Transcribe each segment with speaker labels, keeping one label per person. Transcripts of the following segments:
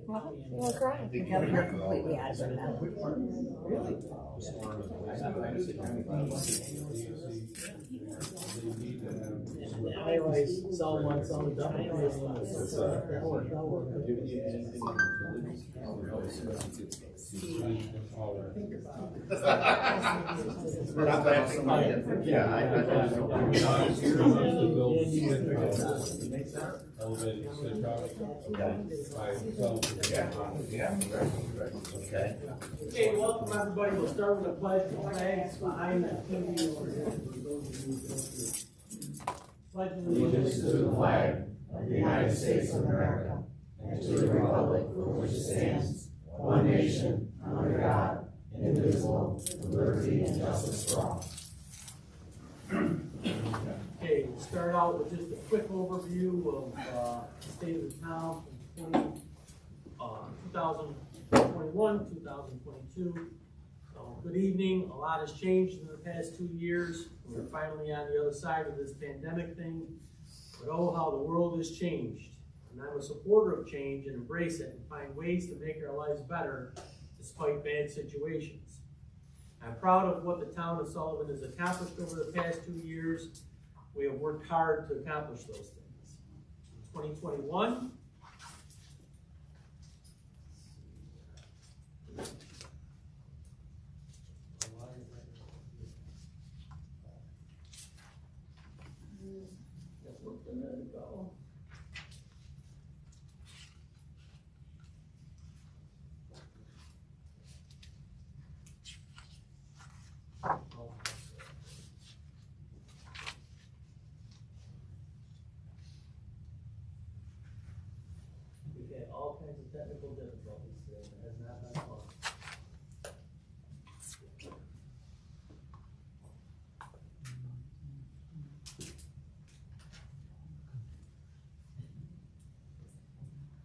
Speaker 1: Well, you're crying. You're completely out of it now. Really?
Speaker 2: I always sell one, sell the double.
Speaker 3: Okay.
Speaker 2: Okay, welcome everybody. We'll start with a pledge of flags behind that TV over here. Pledge
Speaker 4: Allegiance to the flag of the United States of America and to the republic for which it stands, one nation, under God, indivisible, with liberty and justice for all.
Speaker 2: Okay, we'll start out with just a quick overview of the state of the town from 2021, 2022. So, good evening. A lot has changed in the past 2 years. We're finally on the other side of this pandemic thing. But oh, how the world has changed. And I'm a supporter of change and embrace it and find ways to make our lives better despite bad situations. I'm proud of what the town of Sullivan has accomplished over the past 2 years. We have worked hard to accomplish those things. In 2021, we've had all kinds of technical difficulties today. It has not been fun.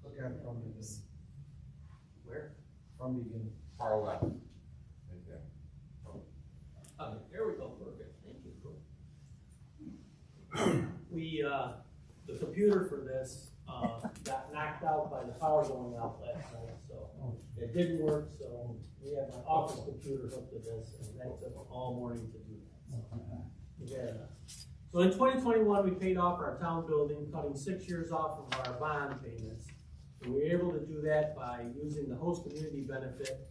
Speaker 5: Look at it from this,
Speaker 2: Where?
Speaker 5: from beginning.
Speaker 4: Far left.
Speaker 2: There we go, perfect, thank you. We, the computer for this, got knocked out by the power going out last night, so it didn't work, so we have my office computer hooked to this, and that took all morning to do that, so. We had enough. So in 2021, we paid off our town building, cutting 6 years off of our bond payments. And we were able to do that by using the host community benefit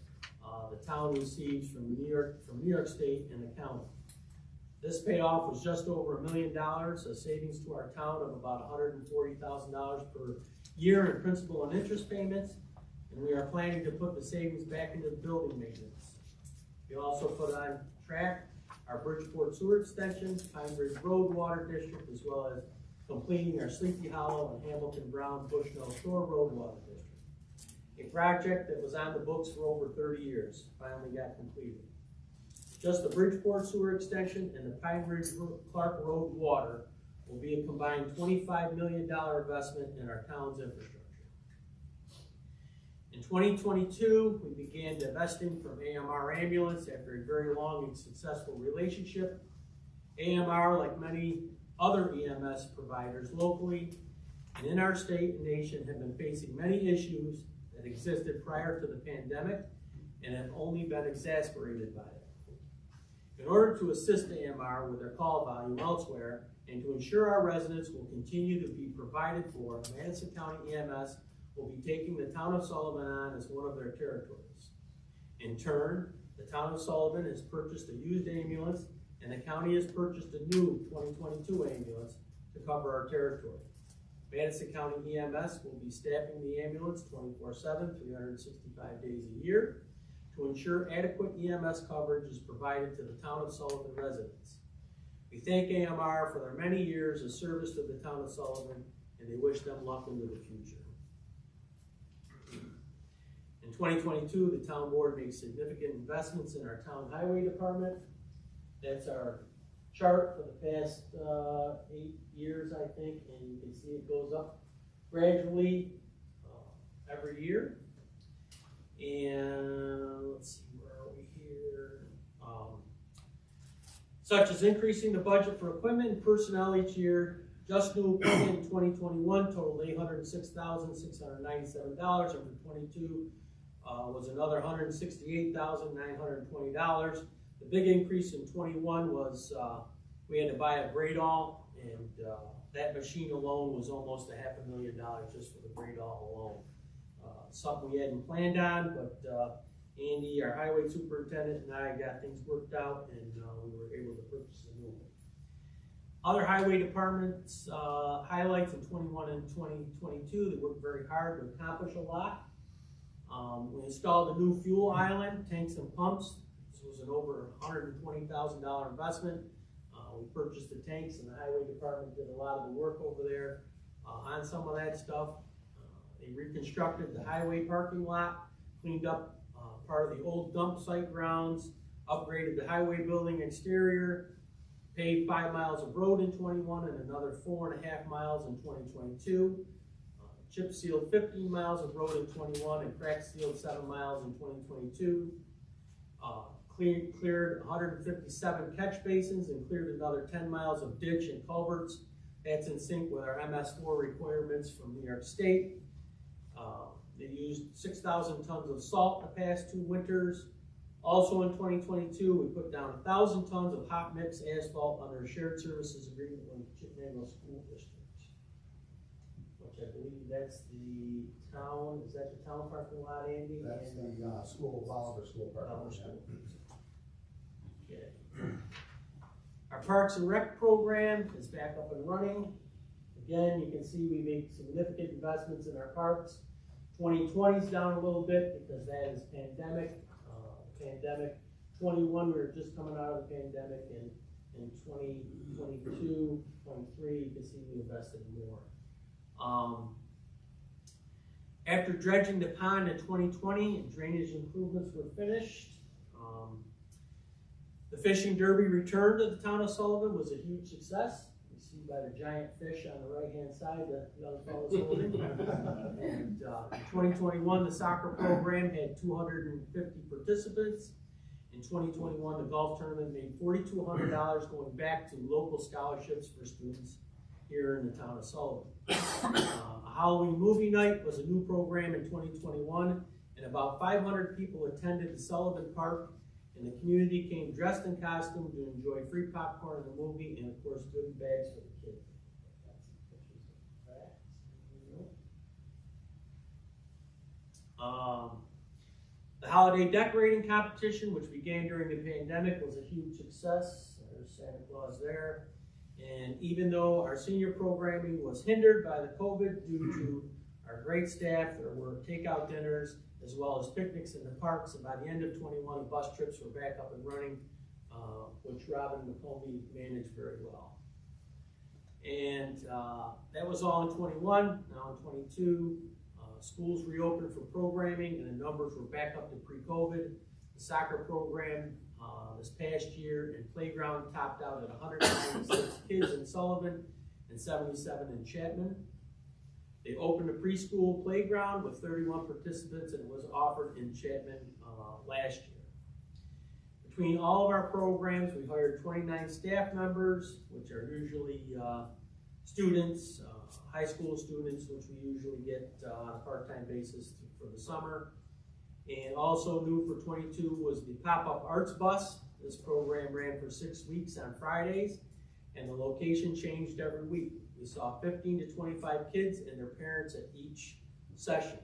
Speaker 2: the town receives from New York State and the county. This payoff was just over $1 million, a savings to our town of about $140,000 per year in principal and interest payments, and we are planning to put the savings back into the building maintenance. We also put on track our Bridgeport Sewer Extension, Pine Ridge Road Water District, as well as completing our Sleepy Hollow and Hamilton Brown Bushnell Shore Road Water District. A project that was on the books for over 30 years finally got completed. Just the Bridgeport Sewer Extension and the Pine Ridge Clark Road Water will be a combined $25 million investment in our town's infrastructure. In 2022, we began divesting from AMR Ambulance after a very long and successful relationship. AMR, like many other EMS providers locally and in our state and nation, have been facing many issues that existed prior to the pandemic and have only been exacerbated by it. In order to assist AMR with their call volume elsewhere and to ensure our residents will continue to be provided for, Madison County EMS will be taking the town of Sullivan on as one of their territories. In turn, the town of Sullivan has purchased a used ambulance and the county has purchased a new 2022 ambulance to cover our territory. Madison County EMS will be staffing the ambulance 24/7, 365 days a year to ensure adequate EMS coverage is provided to the town of Sullivan residents. We thank AMR for their many years of service to the town of Sullivan, and they wish them luck into the future. In 2022, the town board made significant investments in our town highway department. That's our chart for the past 8 years, I think, and you can see it goes up gradually every year. And let's see, where are we here? Such as increasing the budget for equipment and personnel each year, Just new equipment in 2021 totaled $806,697, and for 22 was another $168,920. The big increase in 21 was we had to buy a Gradall, and that machine alone was almost $500,000 just for the Gradall alone. Something we hadn't planned on, but Andy, our highway superintendent, and I got things worked out, and we were able to purchase a new one. Other highway departments highlights in 21 and 2022, they worked very hard to accomplish a lot. We installed a new fuel island, tanks and pumps. This was an over $120,000 investment. We purchased the tanks, and the highway department did a lot of the work over there on some of that stuff. They reconstructed the highway parking lot, cleaned up part of the old dump site grounds, upgraded the highway building exterior, paved 5 miles of road in 21 and another 4.5 miles in 2022. Chip sealed 15 miles of road in 21 and crack sealed 7 miles in 2022. Cleared 157 catch basins and cleared another 10 miles of ditch and culverts. That's in sync with our MS4 requirements from New York State. They used 6,000 tons of salt the past 2 winters. Also in 2022, we put down 1,000 tons of hot mix asphalt under a shared services agreement with Chippewa School District, which I believe that's the town. Is that the town parking lot, Andy?
Speaker 3: That's the school, Oliver School parking lot.
Speaker 2: Okay. Our Parks and Rec program is back up and running. Again, you can see we made significant investments in our parks. 2020 is down a little bit because that is pandemic. 21, we were just coming out of the pandemic, and in 2022, 23, you can see we invested more. After dredging the pond in 2020 and drainage improvements were finished, the fishing derby returned to the town of Sullivan was a huge success. You see by the giant fish on the right-hand side, the young fellow's holding. And in 2021, the soccer program had 250 participants. In 2021, the golf tournament made $4,200 going back to local scholarships for students here in the town of Sullivan. A Halloween movie night was a new program in 2021, and about 500 people attended the Sullivan Park, and the community came dressed in costume to enjoy free popcorn in the movie and, of course, goodie bags for the kids. The holiday decorating competition, which began during the pandemic, was a huge success. There's Santa Claus there. And even though our senior programming was hindered by the COVID due to our great staff, there were takeout dinners as well as picnics in the parks. And by the end of 21, the bus trips were back up and running, which Robin McCombie managed very well. And that was all in 21. Now in 22, schools reopened for programming, and the numbers were back up to pre-COVID. The soccer program this past year and playground topped out at 196 kids in Sullivan and 77 in Chapman. They opened a preschool playground with 31 participants, and it was offered in Chapman last year. Between all of our programs, we hired 29 staff members, which are usually students, high school students, which we usually get on a part-time basis for the summer. And also new for 22 was the pop-up arts bus. This program ran for 6 weeks on Fridays, and the location changed every week. We saw 15 to 25 kids and their parents at each session.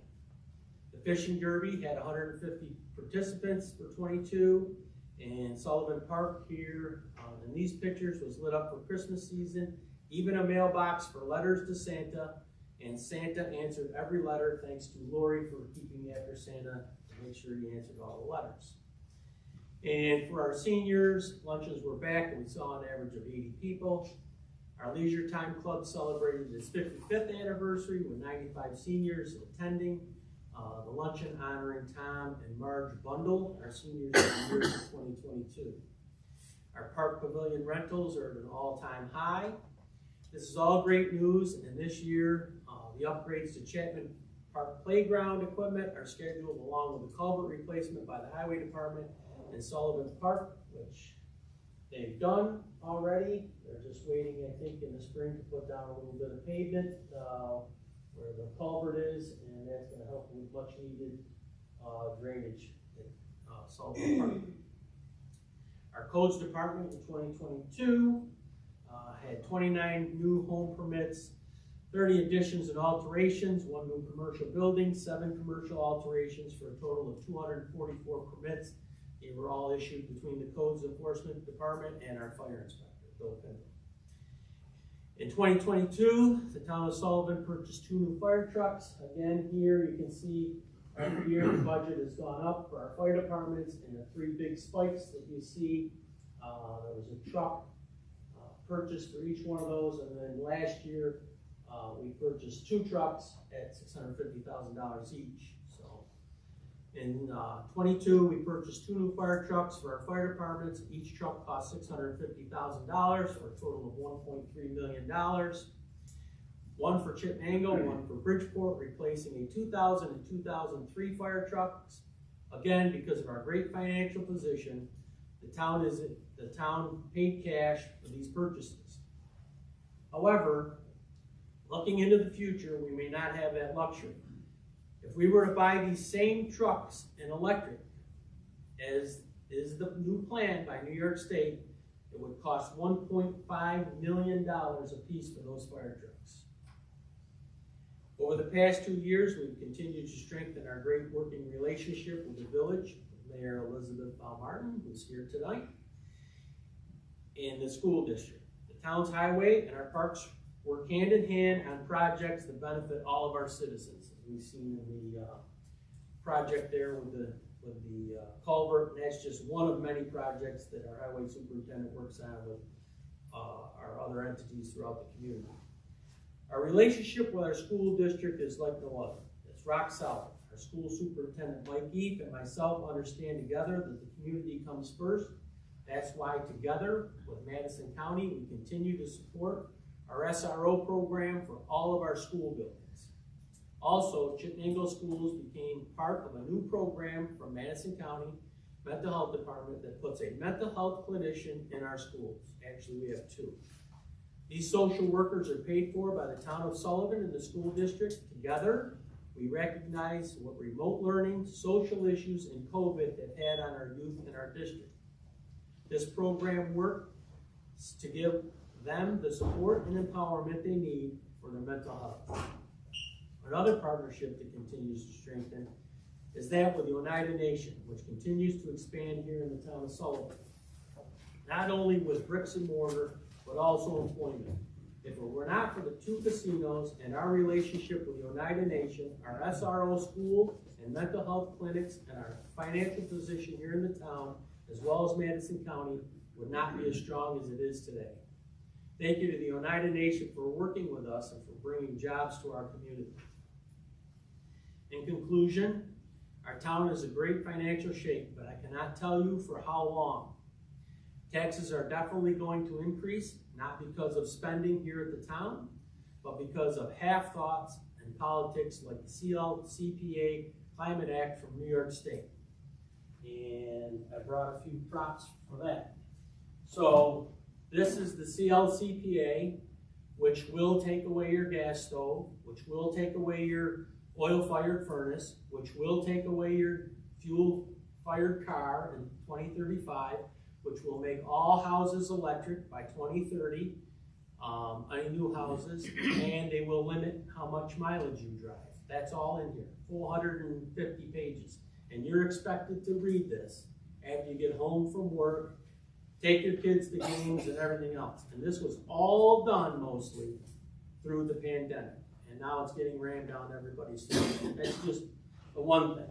Speaker 2: The fishing derby had 150 participants for 22, and Sullivan Park here in these pictures was lit up for Christmas season. Even a mailbox for letters to Santa, and Santa answered every letter, thanks to Lori for keeping after Santa to make sure he answered all the letters. And for our seniors, lunches were back, and we saw an average of 80 people. Our Leisure Time Club celebrated its 55th anniversary with 95 seniors attending. The luncheon honoring Tom and Marge Bundle, our seniors in the year of 2022. Our park pavilion rentals are at an all-time high. This is all great news, and this year, the upgrades to Chapman Park playground equipment are scheduled along with the culvert replacement by the Highway Department in Sullivan Park, which they've done already. They're just waiting, I think, in the spring to put down a little bit of pavement, where the culvert is, and that's gonna help with much needed, drainage at, Sullivan Park. Our codes department in 2022, had 29 new home permits, 30 additions and alterations, 1 new commercial building, 7 commercial alterations for a total of 244 permits. They were all issued between the codes enforcement department and our fire inspector, Bill Pindle. In 2022, the town of Sullivan purchased 2 new fire trucks. Again, here you can see every year the budget has gone up for our fire departments, and the 3 big spikes that you see, there was a truck purchased for each one of those, and then last year we purchased 2 trucks at $650,000 each. So in 22, we purchased 2 new fire trucks for our fire departments. Each truck cost $650,000 for a total of $1.3 million. 1 for Chittenango, 1 for Bridgeport, replacing a 2000 and 2003 fire trucks. Again, because of our great financial position, the town paid cash for these purchases. However, looking into the future, we may not have that luxury. If we were to buy these same trucks in electric, as is the new plan by New York State, it would cost $1.5 million a piece for those fire trucks. Over the past 2 years, we've continued to strengthen our great working relationship with the village, with Mayor Elizabeth Balmartin, who's here tonight, and the school district. The town's highway and our parks work hand in hand on projects that benefit all of our citizens. As we've seen in the project there with the culvert, and that's just one of many projects that our highway superintendent works on with our other entities throughout the community. Our relationship with our school district is like no other. It's rock solid. Our school superintendent, Mike Eef, and myself understand together that the community comes first. That's why together with Madison County, we continue to support our SRO program for all of our school buildings. Also, Chittenango Schools became part of a new program from Madison County Mental Health Department that puts a mental health clinician in our schools. Actually, we have 2. These social workers are paid for by the town of Sullivan and the school district. Together, we recognize what remote learning, social issues, and COVID have had on our youth in our district. This program works to give them the support and empowerment they need for their mental health. Another partnership that continues to strengthen is that with the Oneida Nation, which continues to expand here in the town of Sullivan. Not only with bricks and mortar, but also employment. If it were not for the 2 casinos and our relationship with the Oneida Nation, our SRO school and mental health clinics, and our financial position here in the town, as well as Madison County, would not be as strong as it is today. Thank you to the Oneida Nation for working with us and for bringing jobs to our community. In conclusion, our town is in great financial shape, but I cannot tell you for how long. Taxes are definitely going to increase, not because of spending here at the town, but because of half-thoughts and politics like the CLCPA Climate Act from New York State. And I brought a few props for that. So this is the CLCPA, which will take away your gas stove, which will take away your oil-fired furnace, which will take away your fuel-fired car in 2035, which will make all houses electric by 2030, any new houses, and they will limit how much mileage you drive. That's all in here, 450 pages. And you're expected to read this after you get home from work, take your kids to games and everything else. And this was all done mostly through the pandemic. And now it's getting rammed down everybody's throat. That's just the one thing.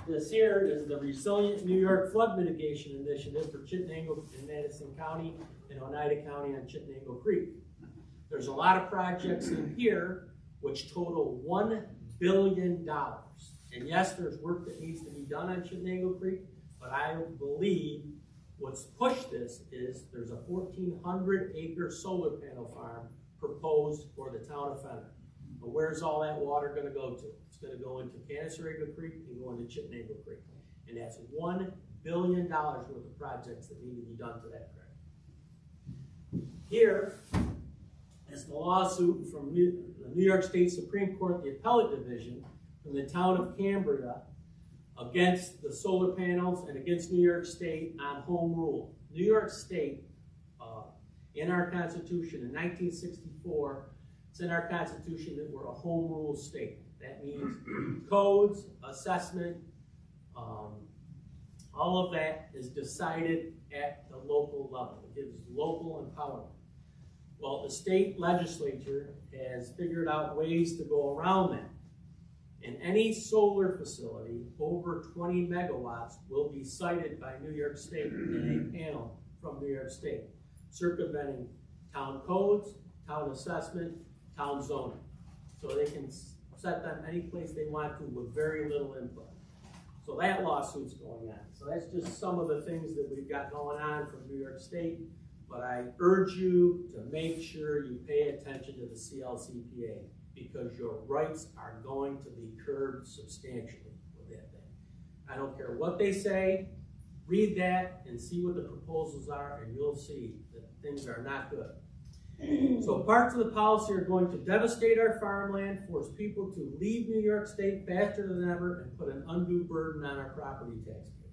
Speaker 2: This here is the Resilient New York Flood Mitigation Initiative for Chittenango and Madison County and Oneida County on Chittenango Creek. There's a lot of projects in here which total $1 billion. And yes, there's work that needs to be done on Chittenango Creek, but I believe what's pushed this is there's a 1,400-acre solar panel farm proposed for the town of Fenner. But where's all that water going to go to? It's going to go into Canasteraga Creek and go into Chittenango Creek. And that's $1 billion worth of projects that need to be done to that creek. Here is the lawsuit from the New York State Supreme Court, the Appellate Division, from the town of Cambria against the solar panels and against New York State on home rule. New York State, in our Constitution in 1964, it's in our Constitution that we're a home rule state. That means codes, assessment, all of that is decided at the local level. It gives local empowerment. Well, the state legislature has figured out ways to go around that. And any solar facility over 20 megawatts will be cited by New York State in a panel from New York State, circumventing town codes, town assessment, town zoning. So they can set them any place they want to with very little input. So that lawsuit's going on. So that's just some of the things that we've got going on from New York State. But I urge you to make sure you pay attention to the CLCPA, because your rights are going to be curbed substantially with that thing. I don't care what they say, read that and see what the proposals are, and you'll see that things are not good. So parts of the policy are going to devastate our farmland, force people to leave New York State faster than ever, and put an undue burden on our property taxpayers.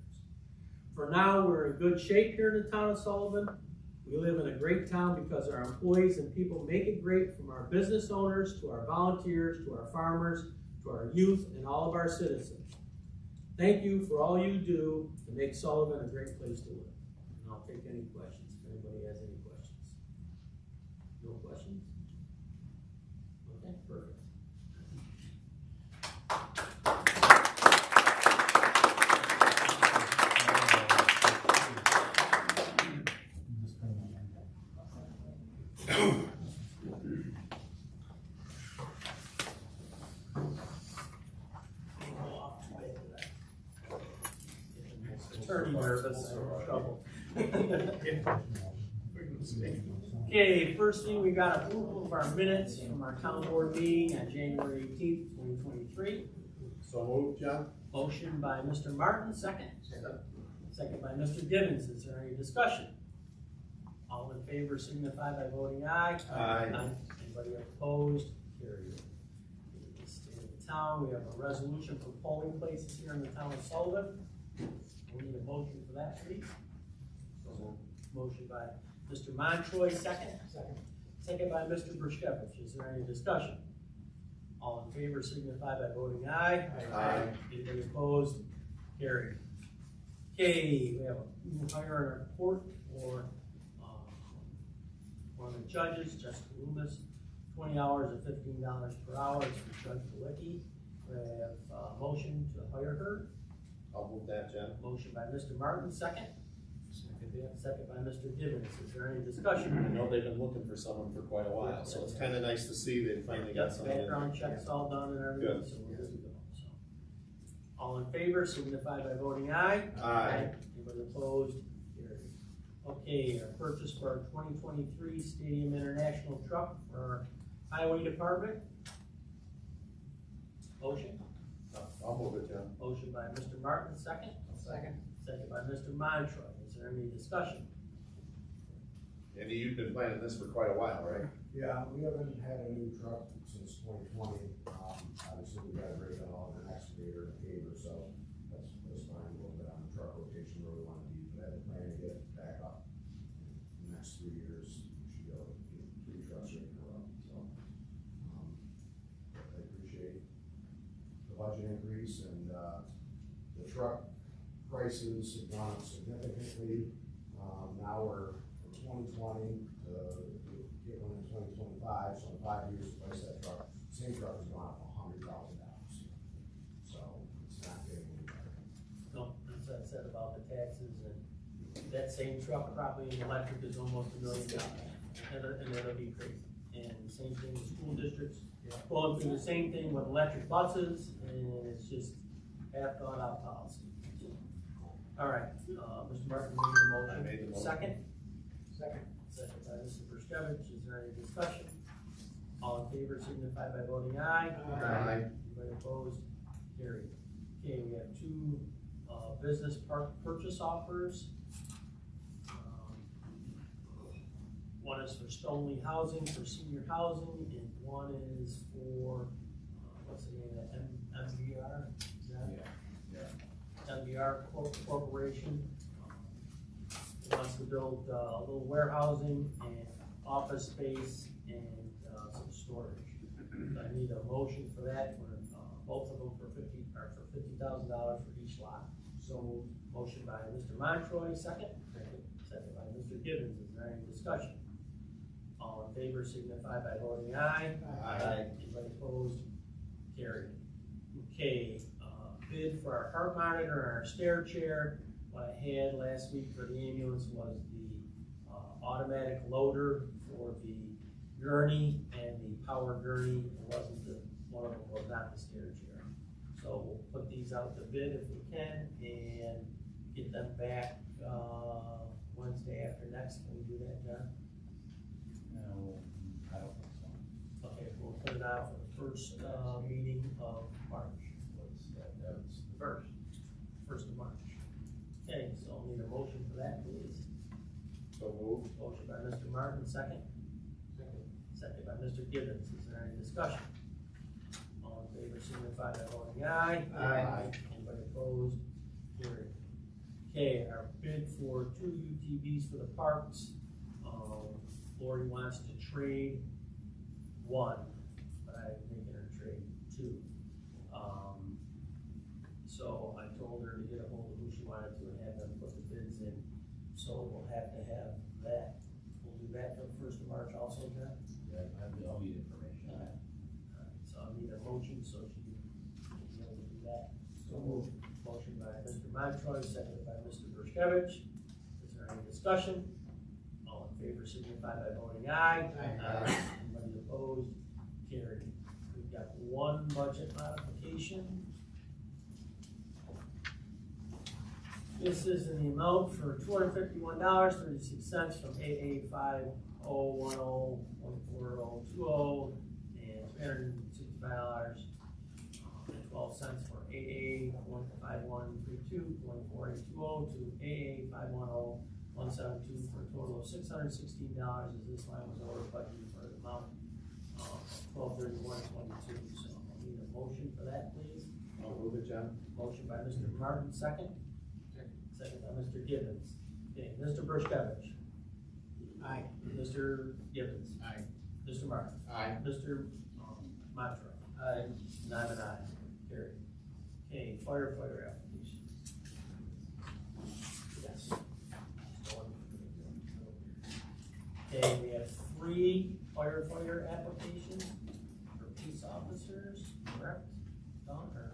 Speaker 2: For now, we're in good shape here in the town of Sullivan. We live in a great town because our employees and people make it great, from our business owners to our volunteers to our farmers to our youth and all of our citizens. Thank you for all you do to make Sullivan a great place to live. And I'll take any questions if anybody has any questions. No questions? Okay, perfect. Attorney nervous, I'm in trouble. Okay, first thing, we got approval of our minutes from our town board meeting on January 18th, 2023.
Speaker 3: So moved, John?
Speaker 2: Motion by Mr. Martin, second. Second by Mr. Givens. Is there any discussion? All in favor signify by voting aye.
Speaker 3: Aye.
Speaker 2: Anybody opposed? Carried. State of the town, we have a resolution for polling places here in the town of Sullivan. We need a motion for that, please. Motion by Mr. Montroy, second. Second by Mr. Brushkevich. Is there any discussion? All in favor signify by voting aye.
Speaker 3: Aye.
Speaker 2: Anybody opposed? Carried. Okay, we have a hire and report for one of the judges, Jessica Loomis, 20 hours at $15 per hour. It's for Judge Galicki. We have a motion to hire her.
Speaker 3: I'll move that, John.
Speaker 2: Motion by Mr. Martin, second. Second by Mr. Gibbons. Is there any discussion?
Speaker 6: I know they've been looking for someone for quite a while, so it's kind of nice to see they finally got
Speaker 2: Yes,
Speaker 6: someone.
Speaker 2: background checks all done and everything,
Speaker 6: Good.
Speaker 2: so we're good to go. So, all in favor signify by voting aye.
Speaker 6: Aye.
Speaker 2: Anybody opposed? Carried. Okay, our purchase for our 2023 Stadium International truck for our highway department. Motion.
Speaker 3: I'll move it, John.
Speaker 2: Motion by Mr. Martin, second.
Speaker 1: Second.
Speaker 2: Second by Mr. Montroy. Is there any discussion?
Speaker 6: Andy, you've been planning this for quite a while, right?
Speaker 3: Yeah, we haven't had a new truck since 2020. Obviously, we got a break on an excavator and a paver, so that's fine. A little bit on the truck rotation where we want to be, but I have a plan to get it back up. In the next 3 years, we should be able to get 3 trucks right in a row. So, I appreciate the budget increase, and the truck prices have gone up significantly. Now we're from 2020 to get one in 2025, so in 5 years to price that truck, same truck has gone up $100,000. So it's not getting any better.
Speaker 2: No, that's what I said about the taxes, and that same truck probably in electric is almost $1 million. And that'll be crazy. And same thing with school districts, going through the same thing with electric buses, and it's just half thought out policy. All right, Mr. Martin made the motion.
Speaker 6: I made the motion.
Speaker 2: Second?
Speaker 1: Second.
Speaker 2: Second by Mr. Brushkevich. Is there any discussion? All in favor signify by voting aye.
Speaker 6: Aye.
Speaker 2: Anybody opposed? Carried. Okay, we have 2 business park purchase offers. One is for Stoneleigh Housing for senior housing, and one is for, what's the name of that, MVR? Is that? MVR Corporation. Wants to build a little warehousing and office space and some storage. I need a motion for that, for both of them for $50,000 for each lot. So motion by Mr. Montroy, second. Second by Mr. Gibbons. Is there any discussion? All in favor signify by voting aye.
Speaker 6: Aye.
Speaker 2: Anybody opposed? Carried. Okay, bid for our heart monitor and our stair chair. What I had last week for the ambulance was the automatic loader for the gurney and the power gurney. It wasn't the, one of them was not the stair chair. So we'll put these out to bid if we can and get them back Wednesday after next. Can we do that, John?
Speaker 5: No, I don't think so.
Speaker 2: Okay, we'll put it out for the first meeting of March. What's that? That's the first of March. Okay, so I'll need a motion for that, please.
Speaker 6: So moved.
Speaker 2: Motion by Mr. Martin, second. Second by Mr. Gibbons. Is there any discussion? All in favor signify by voting aye.
Speaker 6: Aye.
Speaker 2: Anybody opposed? Carried. Okay, our bid for 2 UTVs for the parks. Lori wants to trade one, but I'm making her trade 2. So I told her to get a hold of who she wanted to and have them put the bids in. So we'll have to have that. We'll do that for the 1st of March also, John?
Speaker 5: Yeah, I'll need information on that.
Speaker 2: Alright, so I'll need a motion so she can be able to do that.
Speaker 5: So moved.
Speaker 2: Motion by Mr. Montroy, seconded by Mr. Bershkevich. Is there any discussion? All in favor signify by voting aye.
Speaker 6: Aye.
Speaker 2: Anybody opposed? Carried. We've got one budget modification. This is in the amount for $251.36 from AA 5010.14020 and $365.12 for AA 15132.4820 to AA 510172 for a total of $616, as this line was over budgeted for the amount of $1231.22. So I'll need a motion for that, please.
Speaker 6: I'll move it, John.
Speaker 2: Motion by Mr. Martin, second. Second by Mr. Gibbons. Okay, Mr. Bershkevich.
Speaker 1: Aye.
Speaker 2: Mr. Gibbons.
Speaker 6: Aye.
Speaker 2: Mr. Martin.
Speaker 6: Aye.
Speaker 2: Mr. Montroy. Aye. And I'm an aye. Carried. Okay, firefighter applications. Yes. Okay, we have 3 firefighter applications for peace officers, correct? Don, or,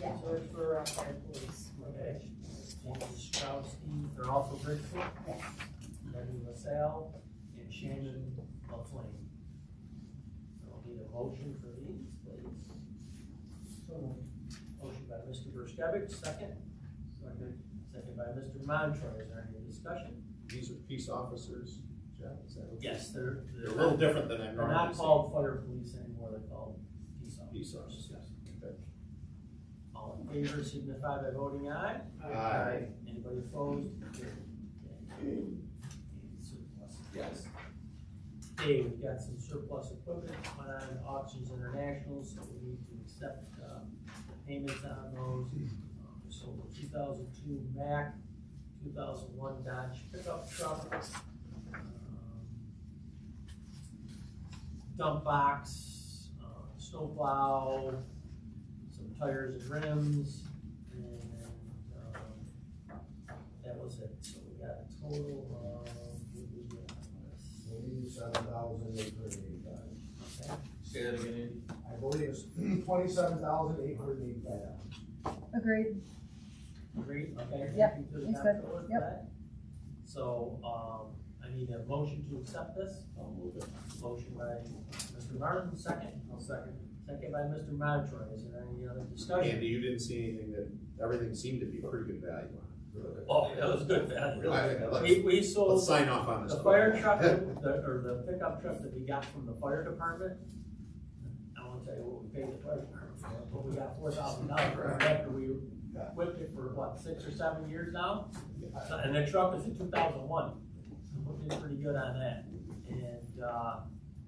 Speaker 1: Yeah, so it's for fire police.
Speaker 2: Okay. James Strowski, they're all for Bridgeport.
Speaker 1: Yes.
Speaker 2: Debbie LaSalle and Shannon LaFlame. I'll need a motion for these, please. Motion by Mr. Bershkevich, second. Second by Mr. Montroy. Is there any discussion?
Speaker 6: These are peace officers, John, is that okay?
Speaker 2: Yes,
Speaker 6: They're a little different than I'm
Speaker 2: They're
Speaker 6: normally
Speaker 2: not called fire police anymore, they're called peace officers.
Speaker 6: Peace officers, yes. Okay.
Speaker 2: All in favor signify by voting aye.
Speaker 6: Aye.
Speaker 2: Anybody opposed? Okay. Surplus.
Speaker 6: Yes.
Speaker 2: Okay, we've got some surplus equipment went on Auctions International, so we need to accept payments on those. So the 2002 Mack, 2001 Dodge pickup truck, dump box, snowplow, some tires and rims, and that was it. So we got a total of,
Speaker 3: $87,885.
Speaker 2: okay.
Speaker 6: Say that again, Andy.
Speaker 3: I believe it's $27,885.
Speaker 1: Agreed.
Speaker 2: Agreed, okay.
Speaker 1: Yep,
Speaker 2: Thank you to the
Speaker 1: he's good.
Speaker 2: comptroller for
Speaker 1: Yep.
Speaker 2: that. So, I need a motion to accept this.
Speaker 6: I'll move it.
Speaker 2: Motion by Mr. Martin, second. I'll second. Second by Mr. Montroy. Is there any other discussion?
Speaker 6: Andy, you didn't see anything that, everything seemed to be pretty good value on it.
Speaker 2: Oh, that was good, man.
Speaker 6: Let's
Speaker 2: We sold
Speaker 6: let's sign off on this.
Speaker 2: the fire truck, or the pickup truck that we got from the fire department. I won't tell you what we paid the fire department for, but we got $4,000 for it after we with it for what, 6 or 7 years now? And the truck is a 2001, so we did pretty good on that. And,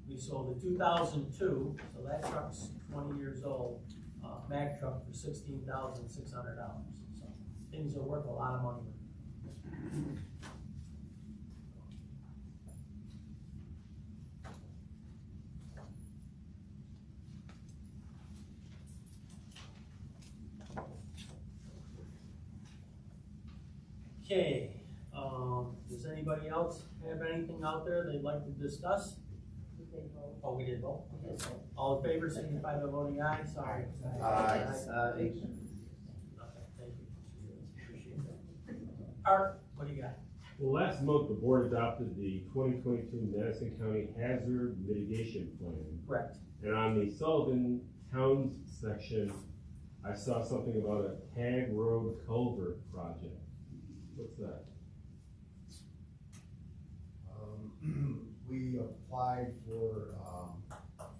Speaker 2: we sold a 2002, so that truck's 20 years old, Mack truck for $16,600. So things are worth a lot of money. Okay, does anybody else have anything out there they'd like to discuss? Oh, we did vote? Okay. All in favor, signify by voting aye, sorry.
Speaker 3: Aye.
Speaker 2: Okay, thank you. Appreciate that. Art, what do you got?
Speaker 7: Well, last month, the board adopted the 2022 Madison County Hazard Mitigation Plan.
Speaker 2: Correct.
Speaker 7: And on the Sullivan Towns section, I saw something about a Tag Road Culvert project. What's that?
Speaker 3: We applied for,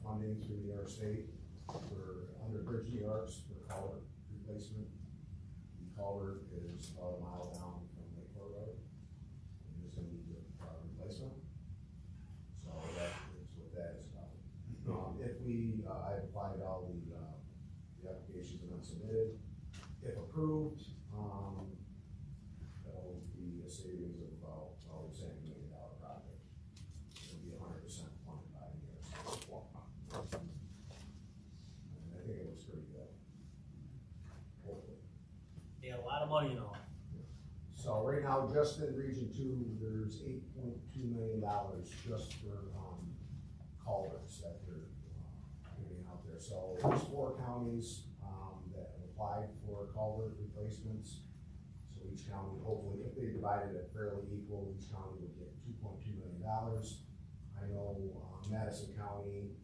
Speaker 3: funding through New York State for under Bridge New York's for culvert replacement. The culvert is about a mile down from Lake Fort Road. It is in need of replacement. So that is what that is about. If we, I applied all the applications have been submitted. If approved, that'll be a savings of about, well, we're saying $1 million project. It'll be 100% funded by the New York State. And I think it looks pretty good. Hopefully.
Speaker 2: They got a lot of money in all.
Speaker 3: So right now, just in Region 2, there's $8.2 million just for culverts that they're getting out there. So there's 4 counties that have applied for culvert replacements. So each county, hopefully, if they divided it fairly equal, each county would get $2.2 million. I know Madison County,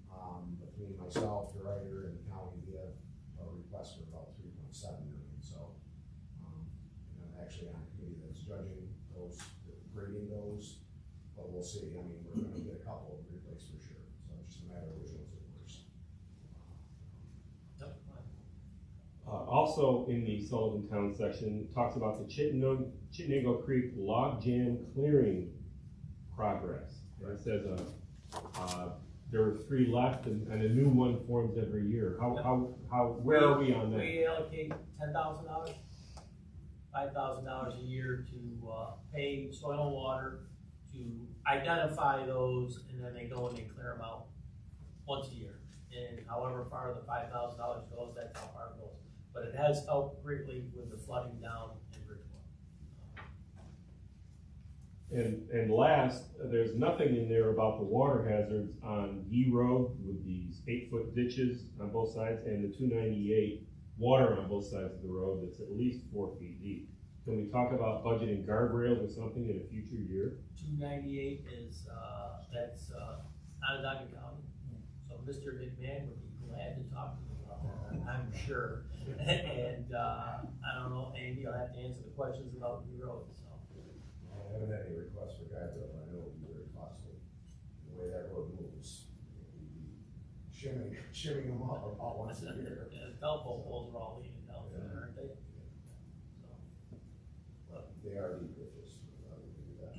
Speaker 3: between myself, the writer, and the county, we have a request for about $3.7 million. So, and I'm actually on a committee that's judging those, grading those, but we'll see. I mean, we're gonna get a couple replaced for sure. So it's just a matter of which ones are worse.
Speaker 2: Yep.
Speaker 7: Also in the Sullivan Town section, it talks about the Chittenango Creek log jam clearing progress. And it says there were 3 left and a new one forms every year. Where are we on that?
Speaker 2: We allocate $10,000, $5,000 a year to pay soil and water, to identify those, and then they go and they clear them out once a year. And however far the $5,000 goes, that's how far it goes. But it has helped greatly with the flooding down in Bridgewater.
Speaker 7: And last, there's nothing in there about the water hazards on Yee Road with these 8-foot ditches on both sides and the 298 water on both sides of the road that's at least 4 feet deep. Can we talk about budgeting guardrails or something in a future year?
Speaker 2: 298 is, that's Onondaga County. So Mr. McMahon would be glad to talk to me about that, I'm sure. And I don't know, Andy, you'll have to answer the questions about Yee Road, so.
Speaker 3: I haven't had any requests for guardrail, but I know it'll be very costly. The way that road moves, we'd be shimming them up about once a year.
Speaker 2: Yeah, the telephone poles are all leaning down there, aren't they? So,
Speaker 3: But they are deep ditches. We can do that.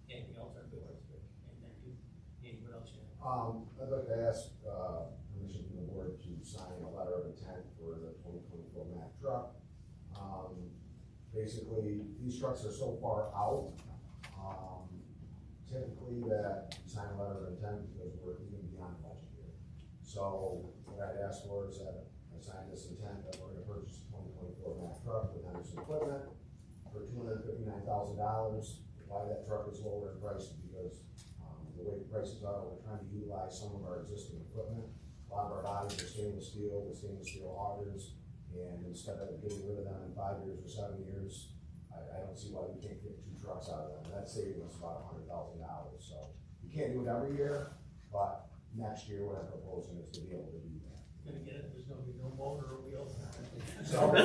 Speaker 2: anything else, our good? Okay, thank you. Andy, what else you have?
Speaker 3: I'd like to ask permission from the board to sign a letter of intent for the 2024 Mack truck. Basically, these trucks are so far out, typically that we sign a letter of intent because we're even beyond budget here. So what I'd ask for is that I sign this intent that we're gonna purchase a 2024 Mack truck with Henderson equipment for $259,000. Why that truck is lower in price is because the way the prices are, we're trying to utilize some of our existing equipment. A lot of our bodies are stainless steel with stainless steel augers. And instead of getting rid of them in 5 years or 7 years, I don't see why we can't get 2 trucks out of them. That's saving us about $100,000. So we can't do it every year, but next year what I'm proposing is to be able to do that.
Speaker 2: Gonna get it, there's gonna be no motor or wheels.
Speaker 3: So the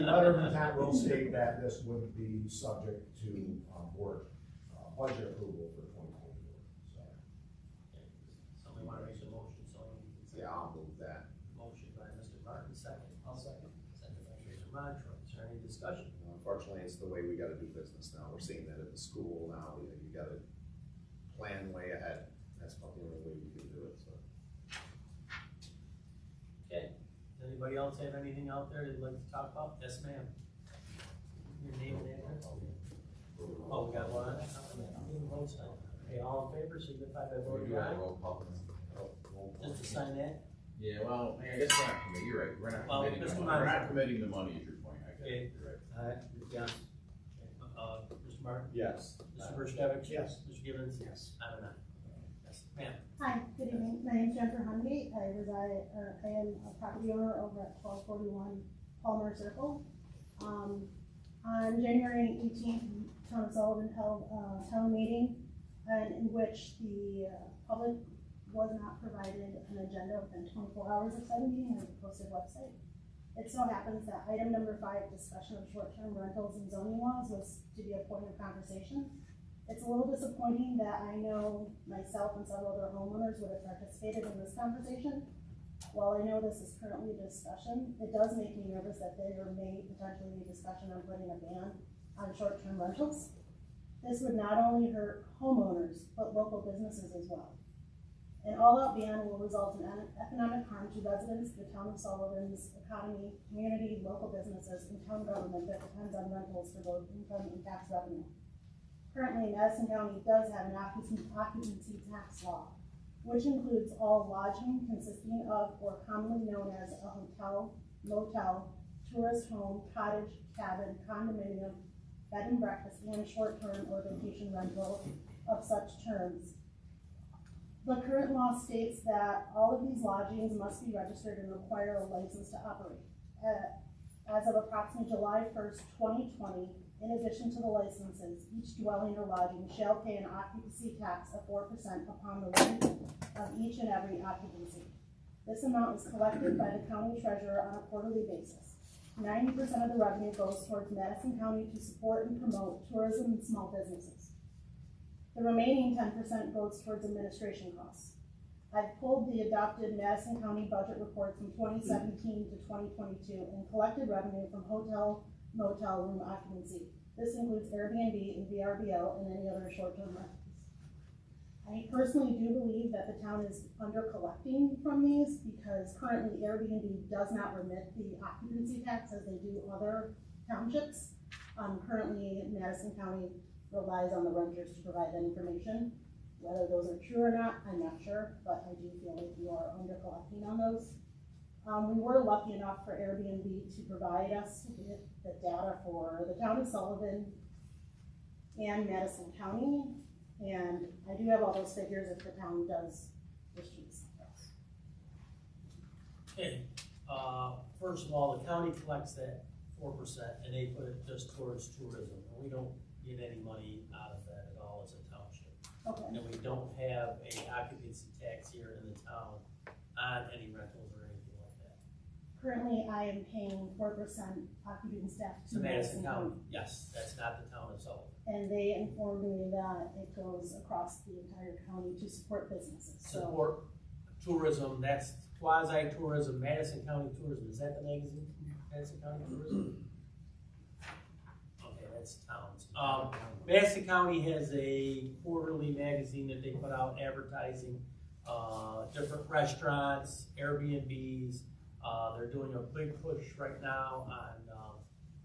Speaker 3: letter of intent will state that this would be subject to board budget approval for 2024. So.
Speaker 2: Somebody wanna make a motion, so.
Speaker 6: Yeah, I'll move that.
Speaker 2: Motion by Mr. Martin, second. I'll second.
Speaker 6: way we gotta do business now. We're seeing that at the school now, you gotta plan way ahead. That's about the only way we can do it, so.
Speaker 2: Okay, does anybody else have anything out there they'd like to talk about? Yes, ma'am. Your name and address? Oh, we got one. Okay, all in favor, signify by voting aye. Just to sign that?
Speaker 5: Yeah, well, I guess we're not committing, you're right, we're not
Speaker 2: Well,
Speaker 5: committing,
Speaker 2: Mr.
Speaker 5: we're
Speaker 2: Martin.
Speaker 5: not committing the money is your point, I guess.
Speaker 2: Okay.
Speaker 5: You're right.
Speaker 2: Alright, yeah. Mr. Martin?
Speaker 6: Yes.
Speaker 2: Mr. Burchevich?
Speaker 6: Yes.
Speaker 2: Mr. Gibbons?
Speaker 6: Yes.
Speaker 2: I'm an aye. Yes, ma'am.
Speaker 8: Hi, good evening. My name is Jennifer Hungate. I am a property owner over at 1241 Palmer Circle. On January 18th, Town of Sullivan held a town meeting in which the public was not provided an agenda within 24 hours of said meeting on the posted website. It so happens that item number 5, discussion of short-term rentals and zoning laws, was to be a point of conversation. It's a little disappointing that I know myself and several other homeowners would have participated in this conversation. While I know this is currently a discussion, it does make me nervous that there may potentially be discussion on putting a ban on short-term rentals. This would not only hurt homeowners, but local businesses as well. An all-out ban will result in economic harm to residents, the town of Sullivan's economy, community, local businesses, and town government that depends on rentals for both income and tax revenue. Currently, Madison County does have an occupancy tax law, which includes all lodging consisting of or commonly known as a hotel, motel, tourist home, cottage, cabin, condominium, bed and breakfast, and short-term or vacation rental of such terms. The current law states that all of these lodgings must be registered and require a license to operate. As of approximately July 1st, 2020, in addition to the licenses, each dwelling or lodging shall pay an occupancy tax of 4% upon the rent of each and every occupancy. This amount is collected by the county treasurer on a quarterly basis. 90% of the revenue goes towards Madison County to support and promote tourism and small businesses. The remaining 10% goes towards administration costs. I've pulled the adopted Madison County budget report from 2017 to 2022 and collected revenue from hotel, motel room occupancy. This includes Airbnb and VRBO and any other short-term rentals. I personally do believe that the town is under collecting from these because currently Airbnb does not remit the occupancy tax as they do other townships. Currently Madison County relies on the renters to provide that information. Whether those are true or not, I'm not sure, but I do feel like you are under collecting on those. We were lucky enough for Airbnb to provide us with the data for the town of Sullivan and Madison County, and I do have all those figures if the town does wish to see those.
Speaker 2: Okay, first of all, the county collects that 4% and they put it just towards tourism. And we don't get any money out of that at all as a township.
Speaker 8: Okay.
Speaker 2: And we don't have a occupancy tax here in the town on any rentals or anything like that.
Speaker 8: Currently, I am paying 4% occupancy tax
Speaker 2: So Madison County, yes, that's not the town of Sullivan.
Speaker 8: and they informed me that it goes across the entire county to support businesses. So
Speaker 2: Support tourism, that's quasi-tourism, Madison County Tourism, is that the magazine? Madison County Tourism? Okay, that's towns. Madison County has a quarterly magazine that they put out advertising, different restaurants, Airbnbs. They're doing a big push right now on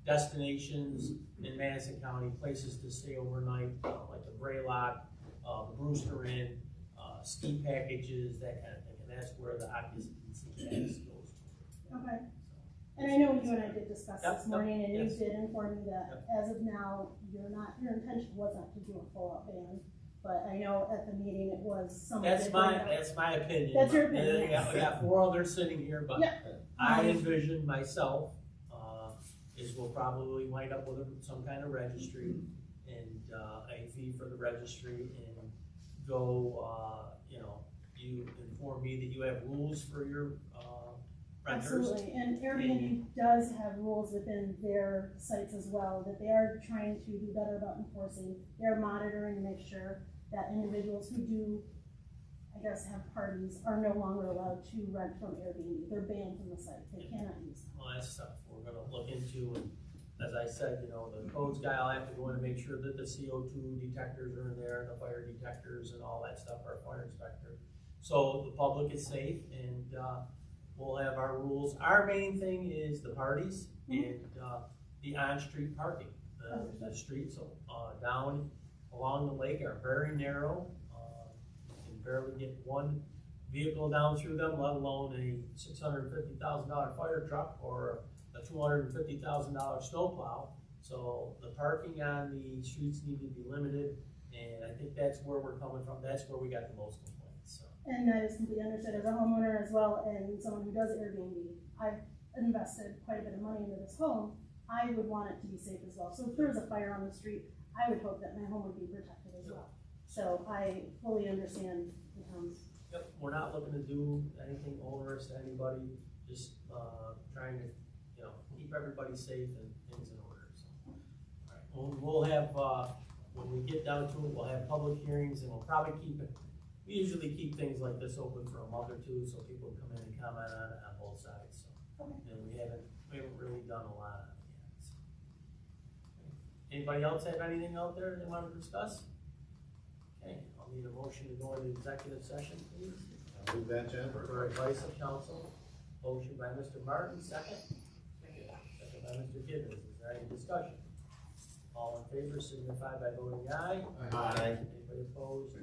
Speaker 2: destinations in Madison County, places to stay overnight, like the Greylock, the Brewster Inn, ski packages, that kind of thing, and that's where the occupancy tax goes to.
Speaker 8: okay. And I know you and I did discuss
Speaker 2: Yep,
Speaker 8: this morning, and
Speaker 2: yes.
Speaker 8: you did inform me that as of now, your intention was not to do a full-out ban. But I know at the meeting it was somewhat
Speaker 2: That's my
Speaker 8: different.
Speaker 2: opinion.
Speaker 8: That's your opinion,
Speaker 2: And
Speaker 8: yes.
Speaker 2: we got 4 others sitting here, but
Speaker 8: Yeah.
Speaker 2: I envision myself, is we'll probably wind up with some kind of registry and, a fee for the registry and go, you inform me that you have rules for your, renters.
Speaker 8: Absolutely, and Airbnb does have rules within their sites as well, that they are trying to do better about enforcing. They're monitoring to make sure that individuals who do, I guess, have parties are no longer allowed to rent from Airbnb. They're banned from the site, they cannot use them.
Speaker 2: Well, that's stuff we're gonna look into and as I said, you know, the codes guy, I'll have to go in and make sure that the CO2 detectors are in there, the fire detectors and all that stuff, our fire inspector. So the public is safe, and, we'll have our rules. Our main thing is the parties and, the on-street parking. The streets, down along the lake are very narrow. You can barely get one vehicle down through them, let alone a $650,000 fire truck or a $250,000 snowplow. So the parking on the streets need to be limited, and I think that's where we're coming from. That's where we got the most complaints, so.
Speaker 8: And that is completely understood as a homeowner as well, and someone who does Airbnb. I've invested quite a bit of money into this home. I would want it to be safe as well. So if there was a fire on the street, I would hope that my home would be protected as well. So I fully understand the town's.
Speaker 2: Yep, we're not looking to do anything onerous to anybody, just, trying to, you know, keep everybody safe and things in order, so. All right, we'll have, when we get down to it, we'll have public hearings, and we'll probably keep it, we usually keep things like this open for a month or two, so people come in and comment on it on both sides, so.
Speaker 8: Okay.
Speaker 2: And we haven't really done a lot on it yet, so. Anybody else have anything out there they want to discuss? Okay, I'll need a motion to go into executive session, please.
Speaker 6: I'll move that, Jennifer.
Speaker 2: For advice of counsel. Motion by Mr. Martin, second. Second by Mr. Gibbons. Is there any discussion? All in favor signify by voting aye.
Speaker 6: Aye.
Speaker 2: Anybody opposed?